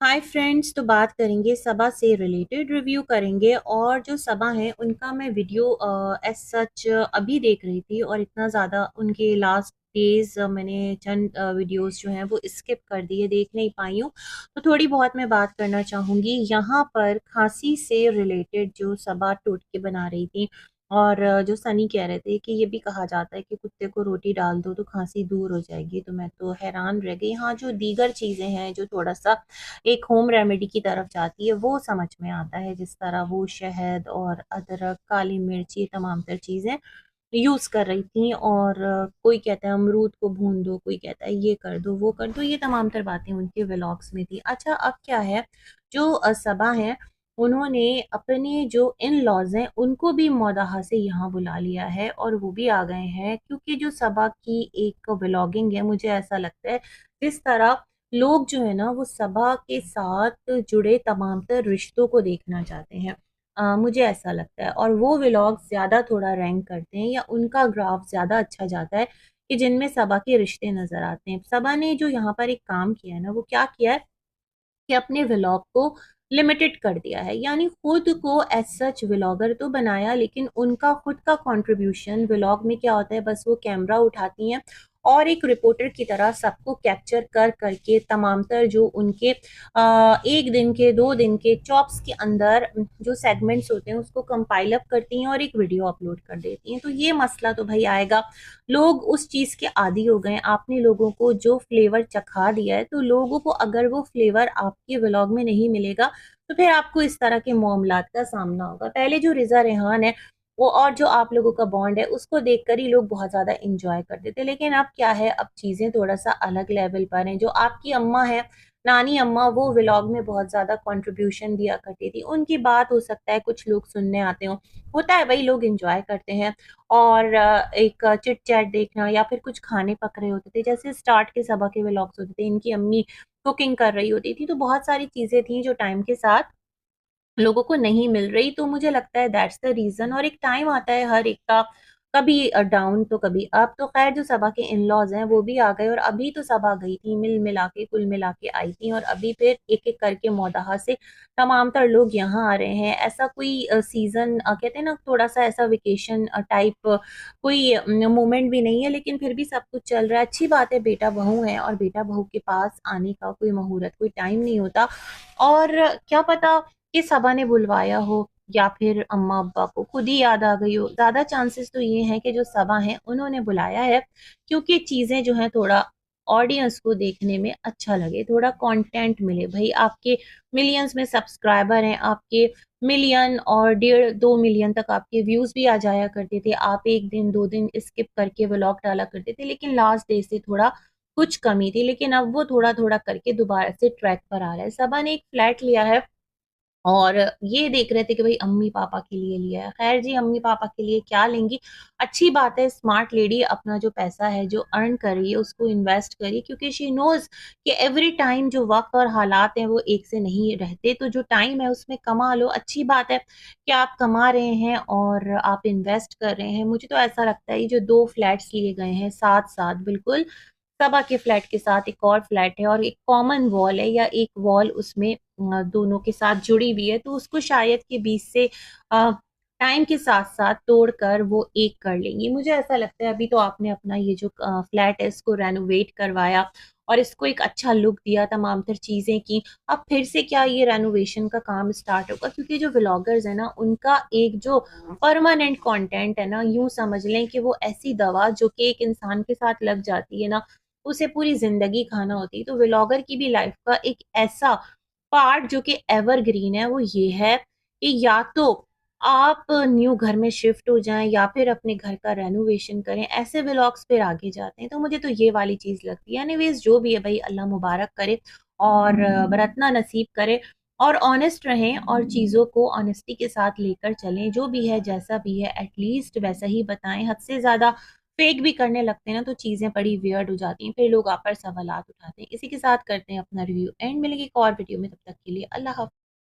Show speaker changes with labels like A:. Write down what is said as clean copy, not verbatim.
A: Hi friends, तो बात करेंगे सबा से रिलेटेड, रिव्यू करेंगे। और जो सबा हैं उनका मैं वीडियो एज सच अभी देख रही थी और इतना ज़्यादा उनके लास्ट डेज मैंने चंद वीडियोस जो हैं वो स्किप कर दिए, देख नहीं पाई हूँ। तो थोड़ी बहुत मैं बात करना चाहूँगी यहाँ पर खांसी से रिलेटेड, जो सबा टोटके बना रही थी। और जो सनी कह रहे थे कि ये भी कहा जाता है कि कुत्ते को रोटी डाल दो तो खांसी दूर हो जाएगी, तो मैं तो हैरान रह गई। हाँ, जो दीगर चीज़ें हैं जो थोड़ा सा एक होम रेमेडी की तरफ जाती है वो समझ में आता है, जिस तरह वो शहद और अदरक, काली मिर्च, ये तमाम तर चीज़ें यूज़ कर रही थी। और कोई कहता है अमरूद को भून दो, कोई कहता है ये कर दो वो कर दो, ये तमाम तर बातें उनके व्लॉग्स में थी। अच्छा, अब क्या है, जो सबा है उन्होंने अपने जो इन लॉज हैं उनको भी मौदाहा से यहाँ बुला लिया है और वो भी आ गए हैं, क्योंकि जो सबा की एक व्लॉगिंग है, मुझे ऐसा लगता है जिस तरह लोग जो है ना वो सबा के साथ जुड़े तमाम तर रिश्तों को देखना चाहते हैं। मुझे ऐसा लगता है, और वो व्लॉग ज़्यादा थोड़ा रैंक करते हैं या उनका ग्राफ ज़्यादा अच्छा जाता है कि जिनमें सबा के रिश्ते नज़र आते हैं। सबा ने जो यहाँ पर एक काम किया है ना, वो क्या किया है कि अपने व्लॉग को लिमिटेड कर दिया है, यानी खुद को एज सच व्लॉगर तो बनाया, लेकिन उनका खुद का कंट्रीब्यूशन व्लॉग में क्या होता है, बस वो कैमरा उठाती हैं और एक रिपोर्टर की तरह सबको कैप्चर कर करके तमाम तर जो उनके एक दिन के, दो दिन के चॉप्स के अंदर जो सेगमेंट्स होते हैं उसको कंपाइल अप करती हैं और एक वीडियो अपलोड कर देती हैं। तो ये मसला तो भाई आएगा, लोग उस चीज़ के आदी हो गए हैं। आपने लोगों को जो फ्लेवर चखा दिया है, तो लोगों को अगर वो फ्लेवर आपके व्लॉग में नहीं मिलेगा तो फिर आपको इस तरह के मामलात का सामना होगा। पहले जो रिजा रेहान है वो और जो आप लोगों का बॉन्ड है उसको देखकर ही लोग बहुत ज्यादा इंजॉय करते थे, लेकिन अब क्या है, अब चीजें थोड़ा सा अलग लेवल पर हैं। जो आपकी अम्मा है, नानी अम्मा, वो व्लॉग में बहुत ज्यादा कंट्रीब्यूशन दिया करती थी। उनकी बात हो सकता है कुछ लोग सुनने आते हो, होता है भाई, लोग इंजॉय करते हैं। और एक चिट चैट देखना या फिर कुछ खाने पक रहे होते थे, जैसे स्टार्ट के सबा के व्लॉग्स होते थे, इनकी अम्मी कुकिंग कर रही होती थी, तो बहुत सारी चीजें थी जो टाइम के साथ लोगों को नहीं मिल रही। तो मुझे लगता है दैट्स द रीजन। और एक टाइम आता है हर एक का, कभी डाउन तो कभी अप। तो खैर, जो सबा के इन लॉज हैं वो भी आ गए, और अभी तो सबा गई थी, मिल मिला के कुल मिला के आई थी, और अभी फिर एक एक करके मौदाहा से तमाम तर लोग यहाँ आ रहे हैं। ऐसा कोई सीजन कहते हैं ना, थोड़ा सा ऐसा वेकेशन टाइप कोई मोमेंट भी नहीं है, लेकिन फिर भी सब कुछ चल रहा है। अच्छी बात है, बेटा बहू है और बेटा बहू के पास आने का कोई मुहूर्त, कोई टाइम नहीं होता। और क्या पता कि सबा ने बुलवाया हो या फिर अम्मा अब्बा को खुद ही याद आ गई हो। ज्यादा चांसेस तो ये हैं कि जो सबा हैं उन्होंने बुलाया है, क्योंकि चीजें जो हैं थोड़ा ऑडियंस को देखने में अच्छा लगे, थोड़ा कंटेंट मिले। भाई, आपके मिलियंस में सब्सक्राइबर हैं, आपके मिलियन और 1.5-2 मिलियन तक आपके व्यूज भी आ जाया करते थे। आप एक दिन दो दिन स्किप करके व्लॉग डाला करते थे, लेकिन लास्ट डे से थोड़ा कुछ कमी थी, लेकिन अब वो थोड़ा थोड़ा करके दोबारा से ट्रैक पर आ रहा है। सबा ने एक फ्लैट लिया है और ये देख रहे थे कि भाई अम्मी पापा के लिए लिया है। खैर जी, अम्मी पापा के लिए क्या लेंगी, अच्छी बात है। स्मार्ट लेडी अपना जो पैसा है जो अर्न कर रही है उसको इन्वेस्ट करी, क्योंकि शी नोज कि एवरी टाइम जो वक्त और हालात हैं वो एक से नहीं रहते। तो जो टाइम है उसमें कमा लो, अच्छी बात है कि आप कमा रहे हैं और आप इन्वेस्ट कर रहे हैं। मुझे तो ऐसा लगता है ये जो दो फ्लैट्स लिए गए हैं साथ साथ, बिल्कुल सबा के फ्लैट के साथ एक और फ्लैट है और एक कॉमन वॉल है, या एक वॉल उसमें दोनों के साथ जुड़ी हुई है, तो उसको शायद के बीच से टाइम के साथ साथ तोड़कर वो एक कर लेंगी। मुझे ऐसा लगता है अभी तो आपने अपना ये जो फ्लैट है इसको रेनोवेट करवाया और इसको एक अच्छा लुक दिया, तमाम तर चीजें की। अब फिर से क्या ये रेनोवेशन का काम स्टार्ट होगा, क्योंकि जो व्लॉगर्स है ना उनका एक जो परमानेंट कंटेंट है ना, यूं समझ लें कि वो ऐसी दवा जो कि एक इंसान के साथ लग जाती है ना, उसे पूरी जिंदगी खाना होती है। तो व्लॉगर की भी लाइफ का एक ऐसा पार्ट जो कि एवरग्रीन है, वो ये है कि या तो आप न्यू घर में शिफ्ट हो जाएं या फिर अपने घर का रेनोवेशन करें, ऐसे व्लॉग्स फिर आगे जाते हैं। तो मुझे तो ये वाली चीज लगती है। एनीवेज, जो भी है भाई, अल्लाह मुबारक करे और बरतना नसीब करे, और ऑनेस्ट रहें और चीज़ों को ऑनेस्टी के साथ लेकर चलें। जो भी है जैसा भी है एटलीस्ट वैसा ही बताएं। हद से ज़्यादा फेक भी करने लगते हैं ना तो चीज़ें बड़ी वियर्ड हो जाती हैं, फिर लोग आप पर सवालात उठाते हैं। इसी के साथ करते हैं अपना रिव्यू एंड। मिलेंगे एक और वीडियो में, तब तक के लिए अल्लाह हाफ़िज़।